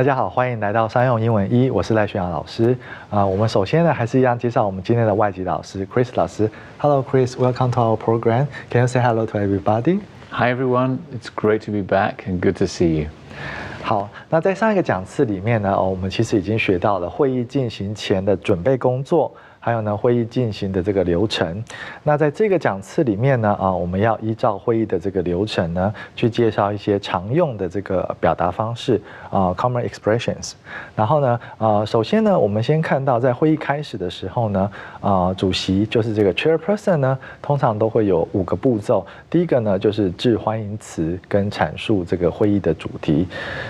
大家好，欢迎来到商用英文1，我是赖轩阳老师。我们首先呢，还是一样介绍我们今天的外籍老师 Chris 老师。Hello Chris, welcome to our program. Can you say hello to everybody? Hi everyone, it's great to be back and good to see you. 好，那在上一个讲次里面呢，我们其实已经学到了会议进行前的准备工作。还有呢，会议进行的这个流程。那在这个讲次里面呢，我们要依照会议的这个流程呢，去介绍一些常用的这个表达方式，common expressions。然后呢，首先呢，我们先看到在会议开始的时候呢，主席就是这个 chairperson 呢，通常都会有5个步骤。第一个呢，就是致欢迎词跟阐述这个会议的主题。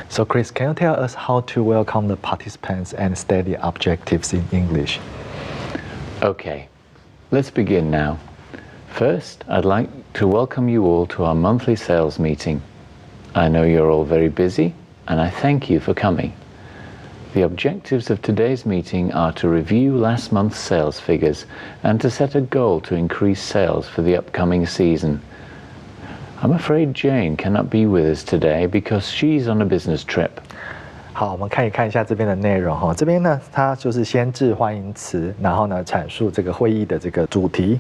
So Chris, can you tell us how to welcome the participants and state the objectives in English? Okay, let's begin now. First, I'd like to welcome you all to our monthly sales meeting. I know you're all very busy, and I thank you for coming. The objectives of today's meeting are to review last month's sales figures and to set a goal to increase sales for the upcoming season. I'm afraid Jane cannot be with us today because she's on a business trip. 好，我们看一下这边的内容哈。这边呢，它就是先致欢迎词，然后呢阐述这个会议的这个主题。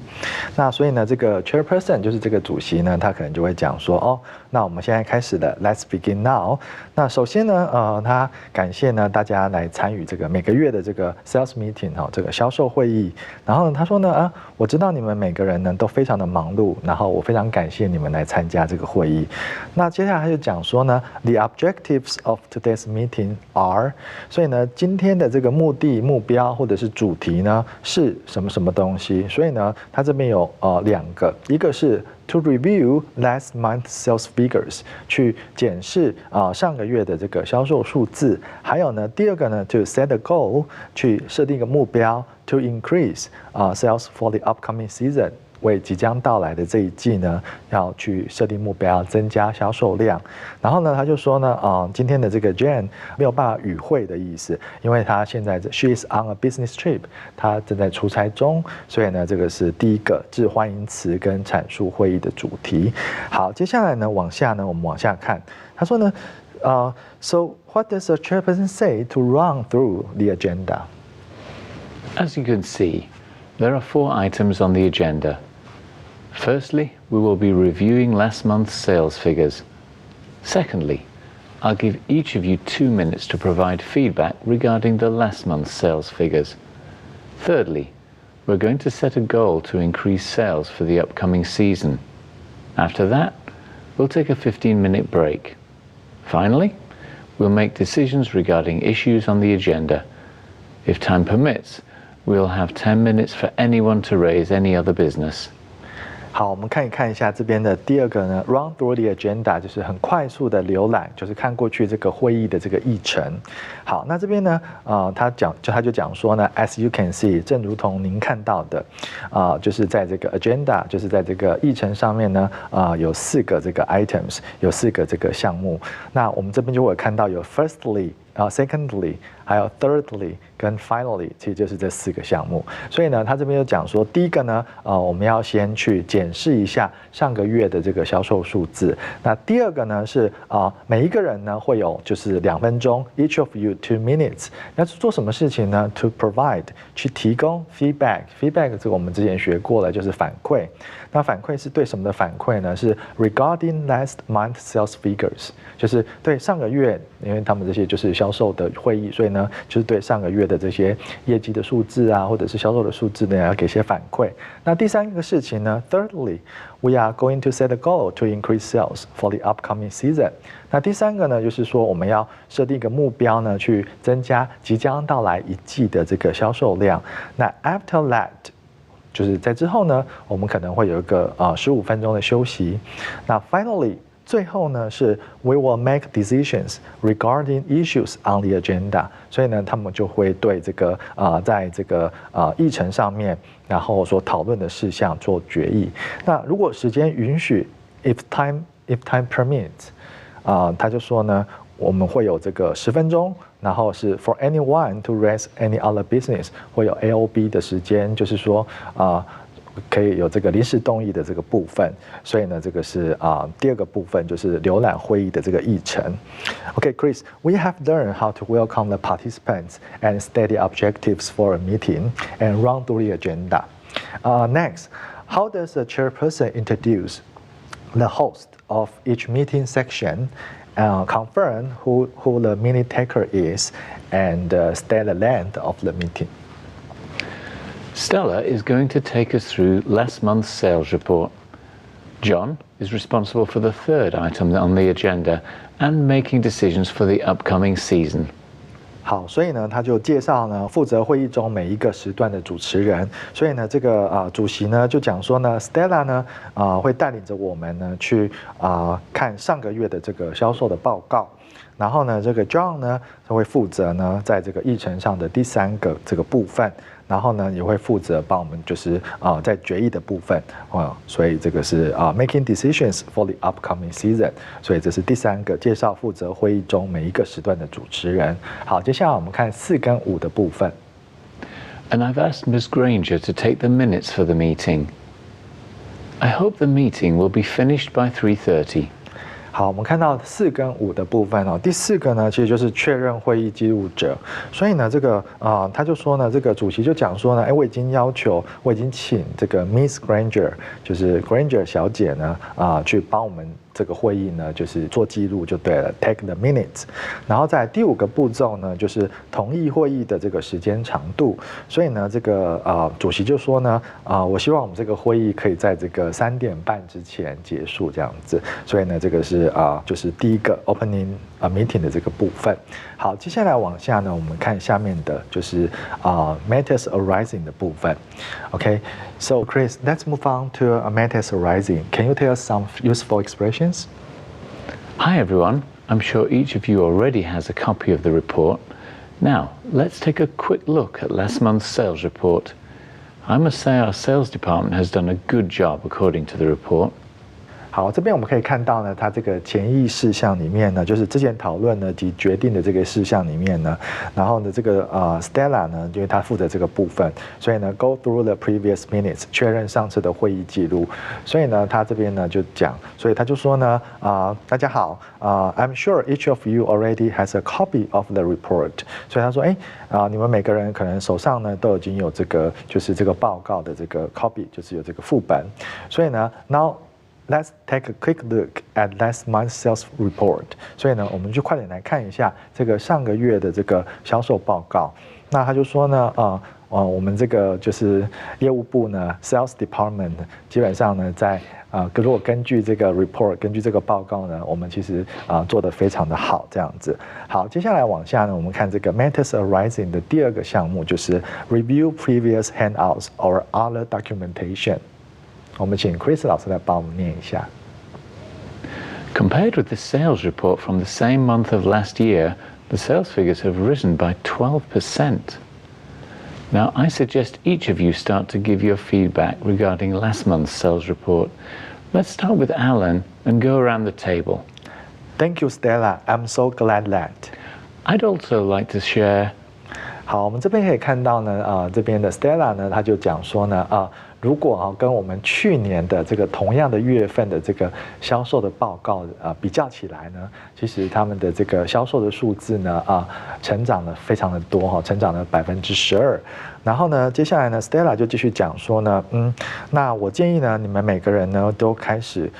那所以呢，这个 chairperson 就是这个主席呢，他可能就会讲说，那我们现在开始了 ，Let's begin now。那首先呢，他感谢呢大家来参与这个每个月的这个 sales meeting 这个销售会议。然后呢，他说呢，我知道你们每个人呢都非常的忙碌，然后我非常感谢你们来参加这个会议。那接下来他就讲说呢 ，The objectives of today's meeting are， 所以呢，今天的这个目的、目标或者是主题呢是什么什么东西？所以呢，它这边有2个，一个是 to review last month's sales figures， 去检视上个月的这个销售数字，还有呢，第二个呢 to set a goal， 去设定一个目标 to increase sales for the upcoming season。为即将到来的这一季呢，要去设定目标，增加销售量。然后呢，他就说呢，今天的这个 Jane 没有办法与会的意思，因为他现在 she is on a business trip， 他正在出差中，所以呢，这个是第一个致欢迎词跟阐述会议的主题。好，接下来呢，我们往下看，他说呢，So what does the chairperson say to run through the agenda? As you can see, there are 4 items on the agenda. Firstly, we will be reviewing last month's sales figures. Secondly, I'll give each of you 2 minutes to provide feedback regarding the last month's sales figures. Thirdly, we're going to set a goal to increase sales for the upcoming season. After that, we'll take a 15-minute break. Finally, we'll make decisions regarding issues on the agenda. If time permits, we'll have 10 minutes for anyone to raise any other business. 好，我们看一下这边的第二个呢 ，run through the agenda 就是很快速的浏览，就是看过去这个会议的这个议程。好，那这边呢，他就讲说呢 ，as you can see， 正如同您看到的，就是在这个 agenda， 就是在这个议程上面呢，有4个这个 items， 有4个这个项目。那我们这边就会看到有 firstly。secondly， 还有 thirdly 跟 finally， 其实就是这4个项目。所以呢，他这边就讲说，第一个呢，我们要先去检视一下上个月的这个销售数字。那第二个呢是每一个人呢会有就是2分钟 ，each of you 2 minutes。要做什么事情呢 ？To provide 去提供 feedback。feedback 这个我们之前学过了，就是反馈。那反馈是对什么的反馈呢？是 regarding last month sales figures， 就是对上个月，因为他们这些就是销售的会议，所以呢，就是对上个月的这些业绩的数字啊，或者是销售的数字呢，要给些反馈。那第3个事情呢 ，thirdly， we are going to set a goal to increase sales for the upcoming season。那第3个呢，就是说我们要设定一个目标呢，去增加即将到来一季的这个销售量。那 after that，就是在之后呢，我们可能会有一个15分钟的休息。那 finally， 最后呢是 we will make decisions regarding issues on the agenda。所以呢，他们就会对这个在这个议程上面，然后所讨论的事项做决议。那如果时间允许 ，if time permits，他就说呢，我们会有这个10分钟。然后是 for anyone to raise any other business， 会有 AOB 的时间，就是说可以有这个临时动议的这个部分。所以呢，这个是第二个部分，就是浏览会议的这个议程。Okay, Chris, we have learned how to welcome the participants and state the objectives for a meeting and run through the agenda. Next, how does the chairperson introduce the host of each meeting section, confirm who the minute taker is, and state the length of the meeting? Stella is going to take us through last month's sales report. John is responsible for the third item on the agenda and making decisions for the upcoming season. 好，所以呢，他就介绍呢，负责会议中每一个时段的主持人。所以呢，这个主席呢就讲说呢 ，Stella 呢会带领着我们呢去看上个月的这个销售的报告。然后呢，这个 John 呢他会负责呢在这个议程上的第3个这个部分。然后呢，也会负责帮我们就是在决议的部分所以这个是making decisions for the upcoming season。所以这是第3个介绍负责会议中每一个时段的主持人。好，接下来我们看4跟5的部分。And I've asked Ms. Granger to take the minutes for the meeting. I hope the meeting will be finished by 3:30. 好，我们看到4跟5的部分第4个呢，其实就是确认会议记录者。所以呢，这个他就说呢，这个主席就讲说呢，我已经请这个 Miss Granger， 就是 Granger 小姐呢，去帮我们这个会议呢，就是做记录就对了 ，take the minutes。然后在第5个步骤呢，就是同意会议的这个时间长度。所以呢，这个主席就说呢，我希望我们这个会议可以在这个3点半之前结束这样子。所以呢，这个是就是第1个 opening meeting 的这个部分。好，接下来往下呢，我们看下面的就是matters arising 的部分。Okay, so Chris, let's move on to matters arising. Can you tell us some useful expressions? Hi everyone. I'm sure each of you already has a copy of the report. Now, let's take a quick look at last month's sales report. I must say our sales department has done a good job according to the report. 好，这边我们可以看到呢，它这个前议事项里面呢，就是之前讨论呢及决定的这个事项里面呢，然后呢，这个Stella 呢，因为她负责这个部分，所以呢 go through the previous minutes 确认上次的会议记录，所以呢，他这边呢就讲，所以他就说呢，大家好，I'm sure each of you already has a copy of the report， 所以他说，你们每个人可能手上呢都已经有这个就是这个报告的这个 copy， 就是有这个副本，所以呢 now。Let's take a quick look at last month's sales report。所以呢，我们就快点来看一下这个上个月的这个销售报告。那他就说呢，我们这个就是业务部呢 ，sales department 基本上呢，在如果根据这个 report， 根据这个报告呢，我们其实做得非常的好，这样子。好，接下来往下呢，我们看这个 matters arising 的第2个项目就是 review previous handouts or other documentation。我们请 Chris 老师来帮我们念一下。Compared with the sales report from the same month of last year, the sales figures have risen by 12%. Now, I suggest each of you start to give your feedback regarding last month's sales report. Let's start with Alan and go around the table. Thank you, Stella. I'm so glad that. I'd also like to share. 好，我们这边可以看到呢，这边的 Stella 呢，他就讲说呢，如果跟我们去年的这个同样的月份的这个销售的报告比较起来呢，其实他们的这个销售的数字呢成长了非常的多成长了12%。然后呢，接下来呢 ，Stella 就继续讲说呢，那我建议呢，你们每个人呢都开始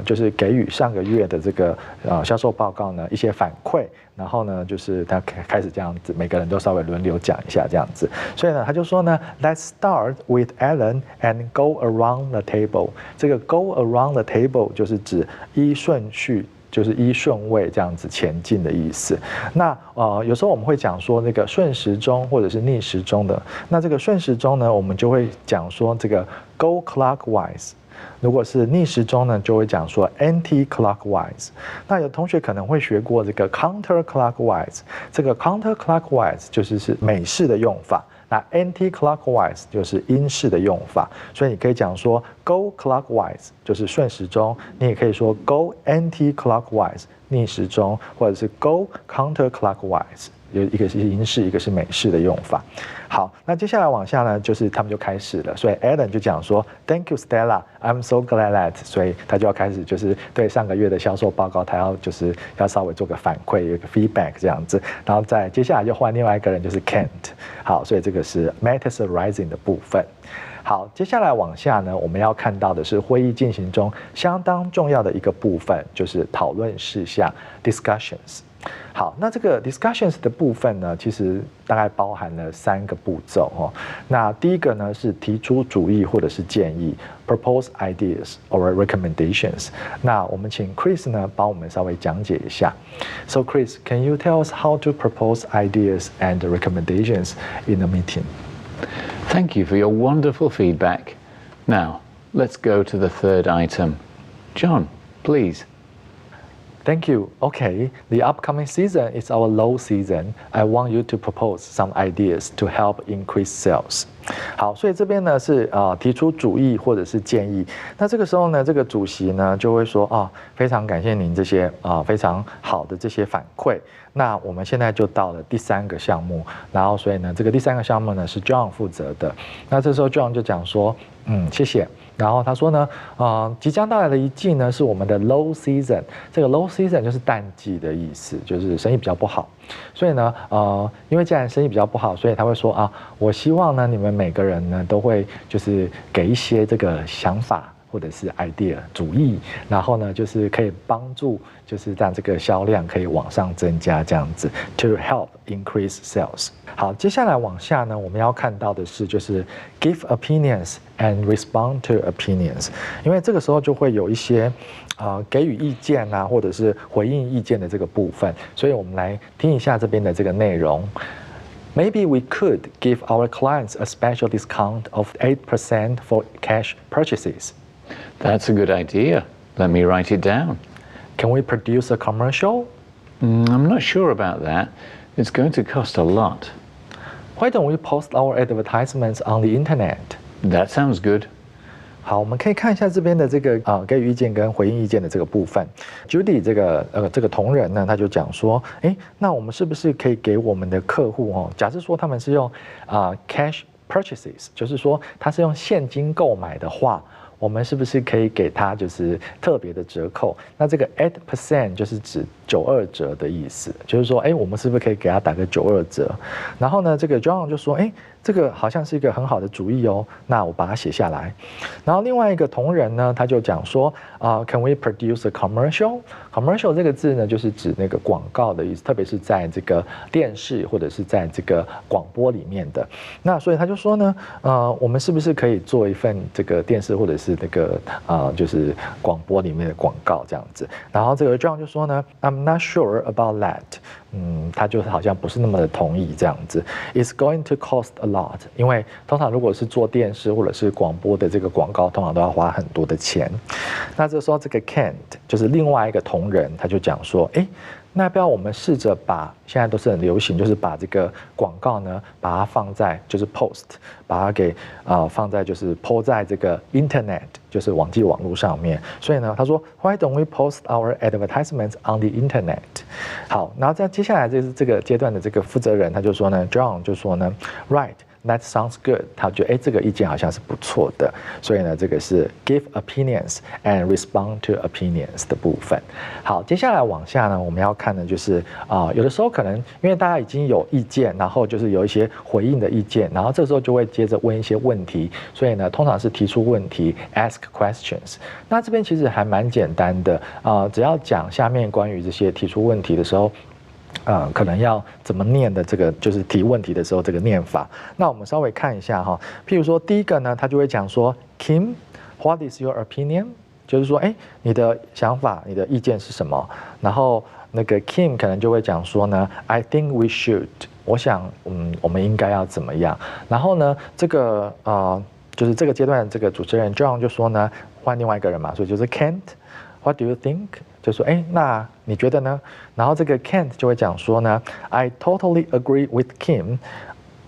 就是给予上个月的这个销售报告呢一些反馈，然后呢，就是他开始这样子，每个人都稍微轮流讲一下这样子。所以呢，他就说呢 ，Let's start with Alan。And go around the table。这个 go around the table 就是指依顺序，就是依顺位这样子前进的意思。那有时候我们会讲说那个顺时钟或者是逆时钟的。那这个顺时钟呢，我们就会讲说这个 go clockwise。如果是逆时钟呢，就会讲说 anti-clockwise。那有同学可能会学过这个 counter-clockwise。这个 counter-clockwise 就是美式的用法。那 anti-clockwise 就是英式的用法，所以你可以讲说 go clockwise 就是顺时钟，你也可以说 go anti-clockwise 逆时钟，或者是 go counter-clockwise 有一个是英式，一个是美式的用法。好，那接下来往下呢，就是他们就开始了。所以 Alan 就讲说 ，Thank you Stella, I'm so glad that。所以他就要开始就是对上个月的销售报告，他要稍微做个反馈，有一个 feedback 这样子。然后再接下来就换另外一个人，就是 Kent。好，所以这个是 matters arising 的部分。好，接下来往下呢，我们要看到的是会议进行中相当重要的一个部分，就是讨论事项 discussions。好，那这个 discussions 的部分呢，其实大概包含了3个步骤哦。那第一个呢是提出主意或者是建议 ，propose ideas or recommendations。那我们请 Chris 呢帮我们稍微讲解一下。So Chris, can you tell us how to propose ideas and recommendations in a meeting? Thank you for your wonderful feedback. Now, let's go to the third item. John, please. Thank you. Okay, the upcoming season is our low season. I want you to propose some ideas to help increase sales. 好，所以这边呢是提出主意或者是建议。那这个时候呢，这个主席呢就会说非常感谢您这些非常好的这些反馈。那我们现在就到了第3个项目，然后所以呢，这个第3个项目呢是 John 负责的。那这时候 John 就讲说，谢谢。然后他说呢，即将到来的一季呢是我们的 low season， 这个 low season 就是淡季的意思，就是生意比较不好。所以呢，因为既然生意比较不好，所以他会说我希望呢你们每个人呢都会就是给一些这个想法或者是 idea 主意，然后呢就是可以帮助就是让这个销量可以往上增加这样子 ，to help increase sales。好，接下来往下呢，我们要看到的是就是 give opinions and respond to opinions， 因为这个时候就会有一些给予意见啊，或者是回应意见的这个部分，所以我们来听一下这边的这个内容。Maybe we could give our clients a special discount of 8% for cash purchases. That's a good idea. Let me write it down. Can we produce a commercial? I'm not sure about that. It's going to cost a lot. Why don't we post our advertisements on the internet? That sounds good. 好，我们可以看一下这边的这个给予意见跟回应意见的这个部分。Judy 这个同仁呢，他就讲说，那我们是不是可以给我们的客户假设说他们是用cash purchases， 就是说他是用现金购买的话，我们是不是可以给他就是特别的折扣？那这个 8% 就是指92折的意思，就是说，我们是不是可以给他打个92折？然后呢，这个 John 就说，这个好像是一个很好的主意哦，那我把它写下来。然后另外一个同仁呢，他就讲说，Can we produce a commercial？ commercial 这个字呢，就是指那个广告的意思，特别是在这个电视或者是在这个广播里面的。那所以他就说呢，我们是不是可以做一份这个电视或者是那个就是广播里面的广告这样子？然后这个 John 就说呢 ，I'm not sure about that。他就好像不是那么的同意这样子。It's going to cost a lot， 因为通常如果是做电视或者是广播的这个广告，通常都要花很多的钱。那这时候这个 Kent 就是另外一个同仁，他就讲说，那要不要我们试着把现在都是很流行，就是把这个广告呢，把它放在就是 post， 把它给放在就是 po 在这个 internet， 就是网际网络上面。所以呢，他说 Why don't we post our advertisements on the internet？ 好，然后在接下来就是这个阶段的这个负责人，他就说呢 ，John 就说呢 ，Right。That sounds good。他觉得这个意见好像是不错的，所以呢，这个是 give opinions and respond to opinions 的部分。好，接下来往下呢，我们要看的就是有的时候可能因为大家已经有意见，然后就是有一些回应的意见，然后这时候就会接着问一些问题，所以呢，通常是提出问题 ask questions。那这边其实还蛮简单的只要讲下面关于这些提出问题的时候。可能要怎么念的这个就是提问题的时候这个念法。那我们稍微看一下哈，譬如说第一个呢，他就会讲说 Kim, what is your opinion？ 就是说，你的想法、你的意见是什么？然后那个 Kim 可能就会讲说呢 ，I think we should。我想，我们应该要怎么样？然后呢，这个就是这个阶段这个主持人 John 就说呢，换另外一个人嘛，所以就是 Kent。What do you think？ 就说那你觉得呢？然后这个 Kent 就会讲说呢 ，I totally agree with Kim.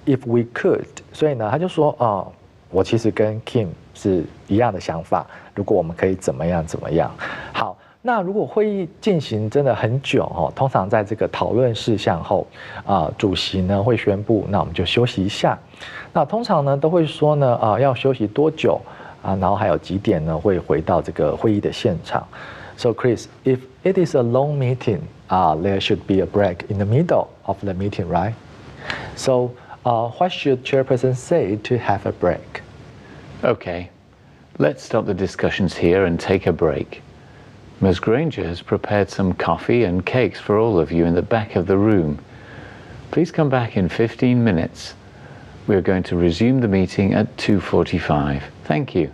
If we could， 所以呢他就说我其实跟 Kim 是一样的想法。如果我们可以怎么样怎么样。好，那如果会议进行真的很久哦，通常在这个讨论事项后，主席呢会宣布，那我们就休息一下。那通常呢都会说呢，要休息多久然后还有几点呢会回到这个会议的现场。So Chris, if it is a long meeting, there should be a break in the middle of the meeting, right? So, what should chairperson say to have a break? Okay, let's stop the discussions here and take a break. Ms. Granger has prepared some coffee and cakes for all of you in the back of the room. Please come back in 15 minutes. We are going to resume the meeting at 2:45. Thank you.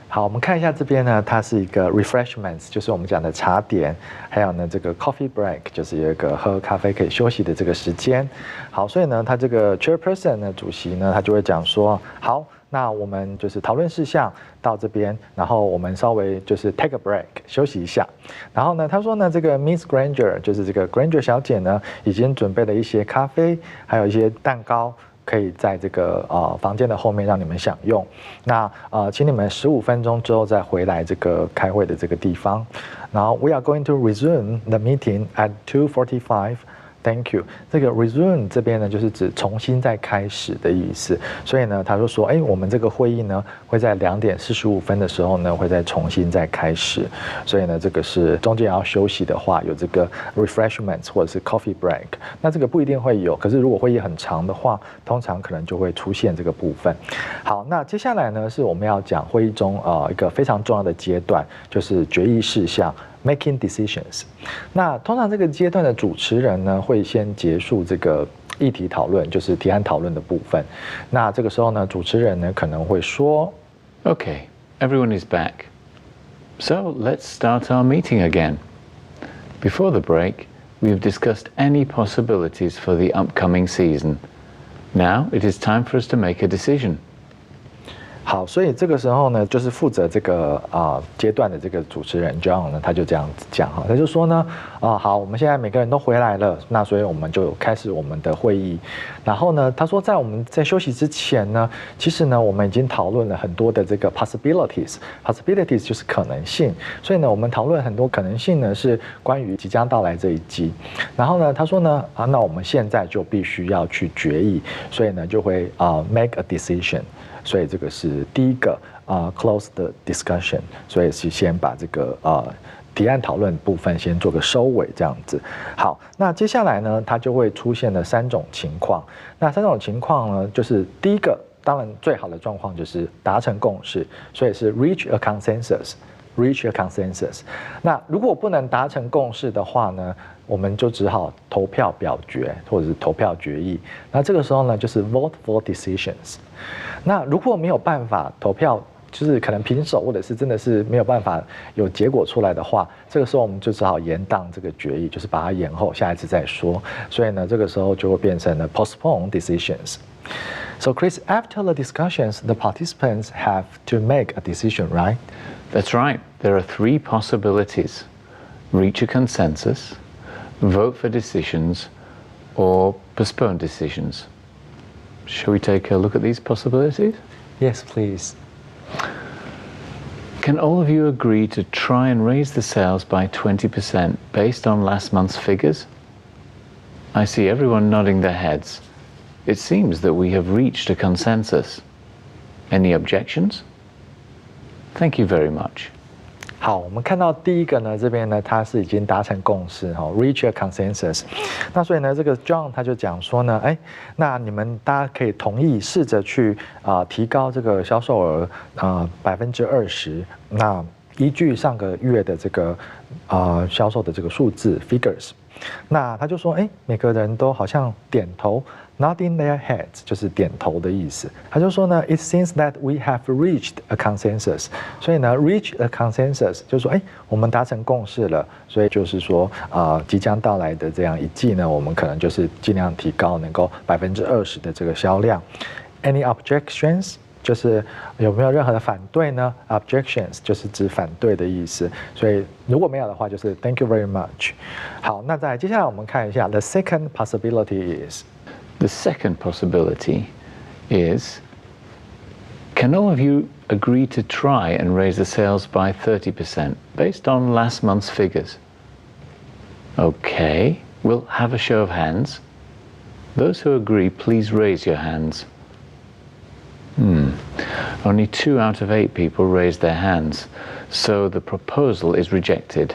好，我们看一下这边呢，它是一个 refreshments， 就是我们讲的茶点，还有呢这个 coffee break， 就是有一个喝咖啡可以休息的这个时间。好，所以呢，他这个 chairperson 呢，主席呢，他就会讲说，好，那我们就是讨论事项到这边，然后我们稍微就是 take a break 休息一下。然后呢，他说呢，这个 Miss Granger 就是这个 Granger 小姐呢，已经准备了一些咖啡，还有一些蛋糕。可以在这个房间的后面让你们享用。那请你们15分钟之后再回来这个开会的这个地方。然后 we are going to resume the meeting at 2:45. Thank you. 这个 resume 这边呢，就是指重新再开始的意思。所以呢，他就说，我们这个会议呢，会在2点45分的时候呢，会再重新再开始。所以呢，这个是中间要休息的话，有这个 refreshments 或者是 coffee break。那这个不一定会有，可是如果会议很长的话，通常可能就会出现这个部分。好，那接下来呢，是我们要讲会议中一个非常重要的阶段，就是决议事项。Making decisions， 那通常这个阶段的主持人呢，会先结束这个议题讨论，就是提案讨论的部分。那这个时候呢，主持人呢可能会说 Okay, everyone is back. So let's start our meeting again. Before the break, we have discussed any possibilities for the upcoming season. Now it is time for us to make a decision. 好，所以这个时候呢，就是负责这个阶段的这个主持人 John 呢，他就这样子讲哈，他就说呢，好，我们现在每个人都回来了，那所以我们就开始我们的会议。然后呢，他说在我们在休息之前呢，其实呢，我们已经讨论了很多的这个 possibilities 就是可能性，所以呢，我们讨论很多可能性呢，是关于即将到来这一季。然后呢，他说呢，那我们现在就必须要去决议，所以呢，就会make a decision。所以这个是第一个close the discussion， 所以是先把这个提案讨论部分先做个收尾这样子。好，那接下来呢，它就会出现了3种情况。那3种情况呢，就是第一个，当然最好的状况就是达成共识，所以是 reach a consensus。reach a consensus。那如果不能达成共识的话呢，我们就只好投票表决或者是投票决议。那这个时候呢，就是 vote for decisions。那如果没有办法投票，就是可能平手或者是真的是没有办法有结果出来的话，这个时候我们就只好延宕这个决议，就是把它延后，下一次再说。所以呢，这个时候就会变成了 postpone decisions。So Chris, after the discussions, the participants have to make a decision, right? That's right. There are 3 possibilities. Reach a consensus, vote for decisions, or postpone decisions. Shall we take a look at these possibilities? Yes, please. Can all of you agree to try and raise the sales by 20% based on last month's figures? I see everyone nodding their heads. It seems that we have reached a consensus. Any objections? Thank you very much. 好，我们看到第一个呢，这边呢，它是已经达成共识哈 ，reach a consensus。那所以呢，这个 John 他就讲说呢，那你们大家可以同意试着去提高这个销售额20%。那依据上个月的这个销售的这个数字 figures。那他就说，每个人都好像点头 ，nodding their heads， 就是点头的意思。他就说呢 ，It seems that we have reached a consensus。所以呢 ，reach a consensus 就是说，我们达成共识了。所以就是说，即将到来的这样一季呢，我们可能就是尽量提高能够20%的这个销量。Any objections？就是有没有任何的反对呢 ？Objections 就是指反对的意思，所以如果没有的话，就是 Thank you very much。好，那接下来我们看一下 The second possibility is。 The second possibility is, can Can all of you agree to try and raise the sales by 30% based on last month's figures? Okay, we'll have a show of hands. Those who agree, please raise your hands. Only 2 out of 8 people raised their hands, so the proposal is rejected.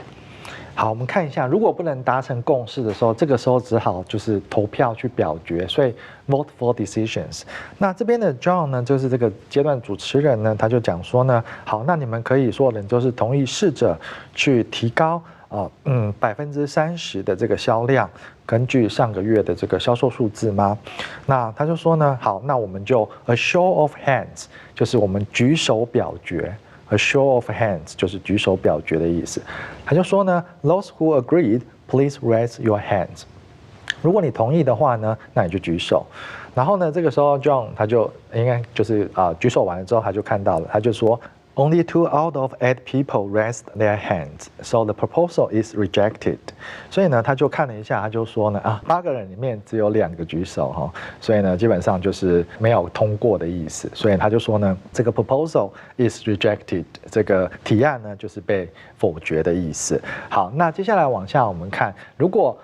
好，我们看一下，如果不能达成共识的时候，这个时候只好就是投票去表决，所以 vote for decisions。那这边的 John 呢，就是这个阶段主持人呢，他就讲说呢，好，那你们可以所有人就是同意试着去提高30%的这个销量，根据上个月的这个销售数字吗？那他就说呢，好，那我们就 a show of hands， 就是我们举手表决。A show of hands 就是举手表决的意思。他就说呢 ，Those who agreed, please raise your hands。如果你同意的话呢，那你就举手。然后呢，这个时候 John 他就应该就是举手完了之后，他就看到了，他就说 Only 2 out of 8 people raised their hands, so the proposal is rejected。所以呢，他就看了一下，他就说呢，8个人里面只有2个举手哈，所以呢，基本上就是没有通过的意思。所以他就说呢，这个 proposal is rejected， 这个提案呢就是被否决的意思。好，那接下来往下我们看，如果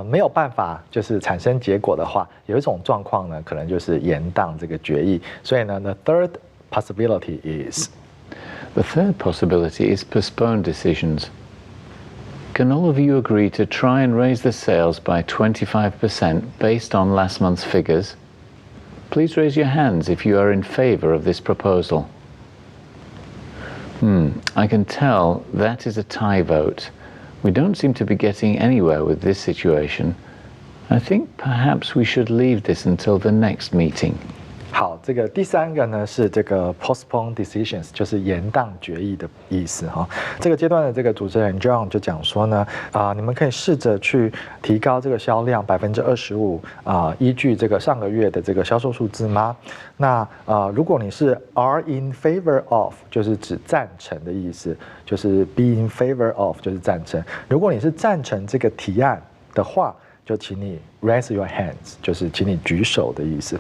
没有办法就是产生结果的话，有一种状况呢，可能就是延宕这个决议。所以呢 ，the third possibility is。The third possibility is postpone decisions. Can all of you agree to try and raise the sales by 25% based on last month's figures? Please raise your hands if you are in favor of this proposal. I can tell that is a tie vote. We don't seem to be getting anywhere with this situation. I think perhaps we should leave this until the next meeting. 好，这个第3个呢是这个 postpone decisions， 就是延宕决议的意思哈。这个阶段的这个主持人 John 就讲说呢，你们可以试着去提高这个销量25%，依据这个上个月的这个销售数字吗？那如果你是 are in favor of， 就是指赞成的意思，就是 be in favor of 就是赞成。如果你是赞成这个提案的话，就请你 raise your hands， 就是请你举手的意思。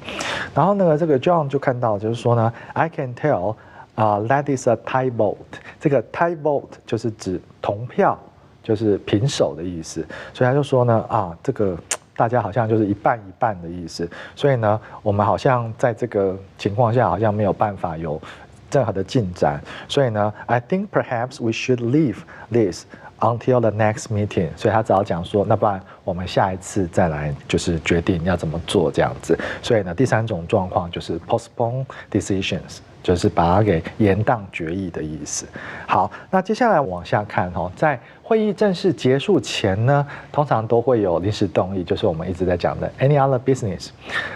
然后呢，这个 John 就看到，就是说呢 ，I can tell that is a tie vote。这个 tie vote 就是指同票，就是平手的意思。所以他就说呢，这个大家好像就是一半一半的意思。所以呢，我们好像在这个情况下好像没有办法有任何的进展。所以呢 ，I think perhaps we should leave this。Until the next meeting， 所以他只好讲说，那不然我们下一次再来，就是决定要怎么做这样子。所以呢，第3种状况就是 postpone decisions， 就是把它给延宕决议的意思。好，那接下来往下看在会议正式结束前呢，通常都会有临时动议，就是我们一直在讲的 any other business。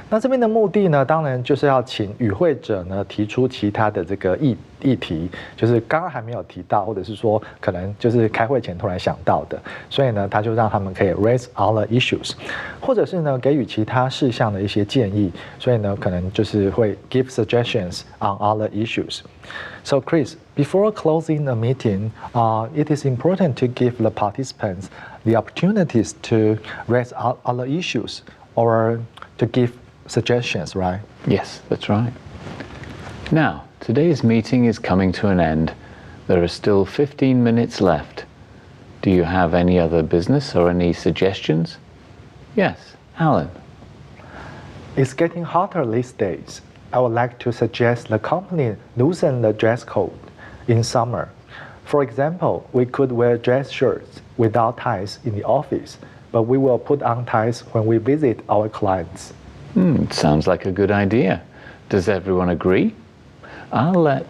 那这边的目的呢，当然就是要请与会者呢提出其他的这个议题，就是刚刚还没有提到，或者是说可能就是开会前突然想到的，所以呢，他就让他们可以 raise other issues， 或者是呢给予其他事项的一些建议，所以呢可能就是会 give suggestions on other issues。So Chris, before closing the meeting, it is important to give the participants the opportunities to raise other issues or to give suggestions, right? Yes, that's right. Now, today's meeting is coming to an end. There are still 15 minutes left. Do you have any other business or any suggestions? Yes, Alan. It's getting hotter these days. I would like to suggest the company loosen the dress code in summer. For example, we could wear dress shirts without ties in the office, but we will put on ties when we visit our clients. Sounds like a good idea. Does everyone agree? I'll let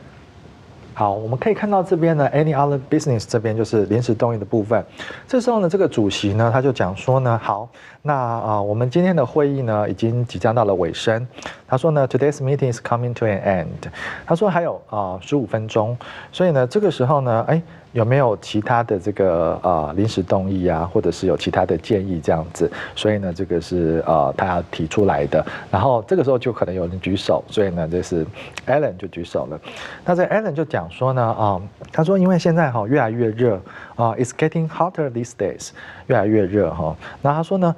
好，我们可以看到这边呢 ，any other business 这边就是临时动议的部分。这时候呢，这个主席呢，他就讲说呢，好，那我们今天的会议呢，已经即将到了尾声。他说呢 ，today's meeting is coming to an end。他说还有15分钟，所以呢，这个时候呢，有没有其他的这个临时动议啊，或者是有其他的建议这样子？所以呢，这个是他要提出来的。然后这个时候就可能有人举手，所以呢，这是 Alan 就举手了。那这 Alan 就讲说呢，他说因为现在越来越热，it's getting hotter these days， 越来越热哈。那他说呢，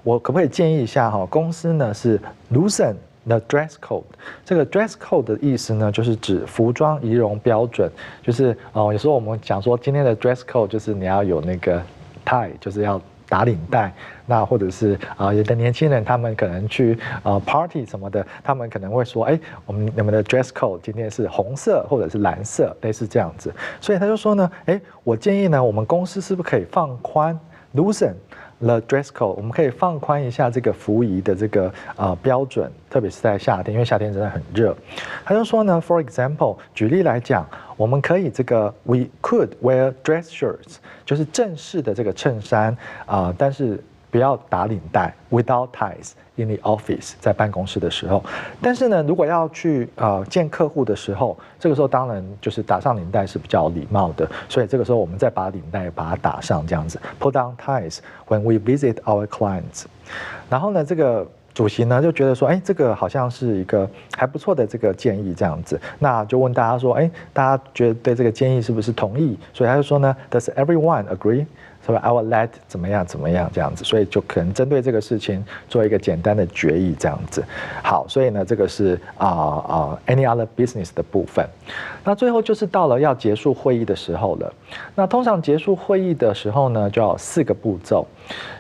我可不可以建议一下公司呢是 loosen The dress code， 这个 dress code 的意思呢，就是指服装仪容标准，就是有时候我们讲说今天的 dress code 就是你要有那个 tie， 就是要打领带，那或者是有的年轻人他们可能去party 什么的，他们可能会说，你们的 dress code 今天是红色或者是蓝色，类似这样子。所以他就说呢，我建议呢，我们公司是不是可以放宽 loosen the dress code， 我们可以放宽一下这个服仪的这个标准，特别是在夏天，因为夏天真的很热。他就说呢 ，for example， 举例来讲，我们可以这个 we could wear dress shirts， 就是正式的这个衬衫但是不要打领带 ，without ties in the office， 在办公室的时候。但是呢，如果要去见客户的时候，这个时候当然就是打上领带是比较有礼貌的，所以这个时候我们再把领带把它打上，这样子 ，put on ties when we visit our clients。然后呢，这个主席呢就觉得说，这个好像是一个还不错的这个建议，这样子，那就问大家说，大家觉得对这个建议是不是同意？所以他就说呢 ，Does everyone agree？所以 I will let 怎么样这样子，所以就可能针对这个事情做一个简单的决议这样子。好，所以呢，这个是any other business 的部分。那最后就是到了要结束会议的时候了。那通常结束会议的时候呢，就要有4个步骤。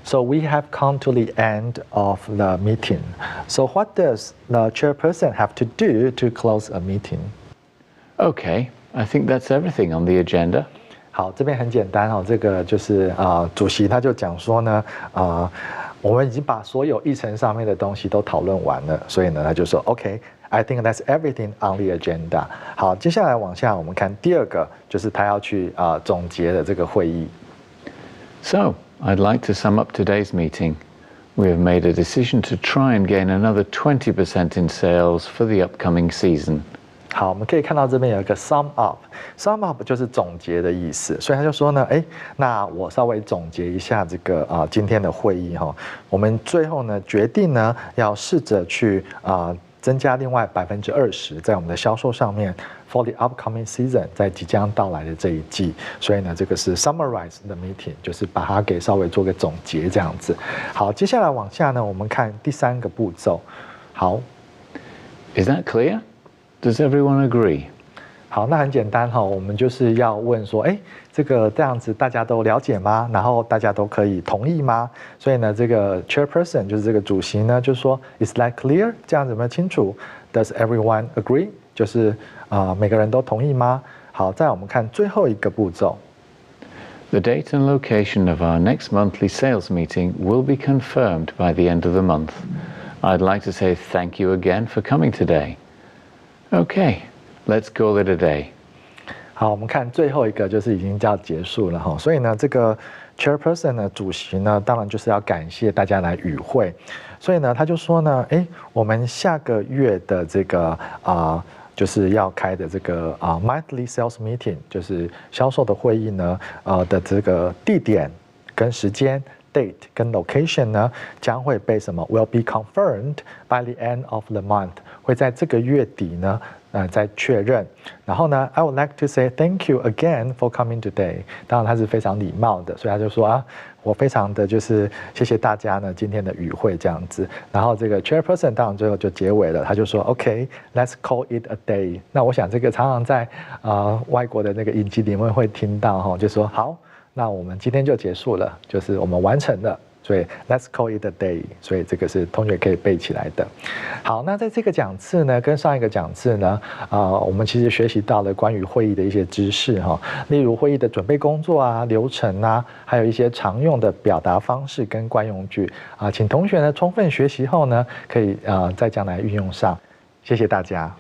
So we have come to the end of the meeting. So what does the chairperson have to do to close a meeting? Okay, I think that's everything on the agenda. 好，这边很简单这个就是主席他就讲说呢，我们已经把所有议程上面的东西都讨论完了，所以呢他就说 OK，I think that's everything on the agenda。好，接下来往下我们看第2个，就是他要去总结的这个会议。So I'd like to sum up today's meeting. We have made a decision to try and gain another 20% in sales for the upcoming season. 好，我们可以看到这边有一个 sum up，sum up 就是总结的意思，所以他就说呢，那我稍微总结一下这个今天的会议哈，我们最后呢决定呢要试着去增加另外20%在我们的销售上面 for the upcoming season， 在即将到来的这一季，所以呢这个是 summarize the meeting， 就是把它给稍微做个总结这样子。好，接下来往下呢，我们看第3个步骤。好 ，Is that clear?Does everyone agree? 好，那很简单我们就是要问说，这个这样子大家都了解吗？然后大家都可以同意吗？所以呢，这个 chairperson 就是这个主席呢，就说 Is that clear？ 这样子有没有清楚 ？Does everyone agree？ 就是每个人都同意吗？好，再我们看最后一个步骤。The date and location of our next monthly sales meeting will be confirmed by the end of the month. I'd like to say thank you again for coming today.Okay, let's call it a day. 好，我们看最后一个就是已经要结束了哈，所以呢，这个 chairperson 呢，主席呢，当然就是要感谢大家来与会，所以呢，他就说呢，我们下个月的这个就是要开的这个monthly sales meeting， 就是销售的会议呢，的这个地点跟时间。Date 跟 location 呢将会被什么 will be confirmed by the end of the month， 会在这个月底呢再确认。然后呢 I would like to say thank you again for coming today。当然他是非常礼貌的，所以他就说我非常的就是谢谢大家呢今天的与会这样子。然后这个 chairperson 当然最后就结尾了，他就说 OK let's call it a day。那我想这个常常在外国的那个影集里面会听到就说好。那我们今天就结束了，就是我们完成了，所以 let's call it a day， 所以这个是同学可以背起来的。好，那在这个讲次呢，跟上一个讲次呢，我们其实学习到了关于会议的一些知识例如会议的准备工作流程还有一些常用的表达方式跟惯用句请同学呢充分学习后呢，可以在将来运用上。谢谢大家。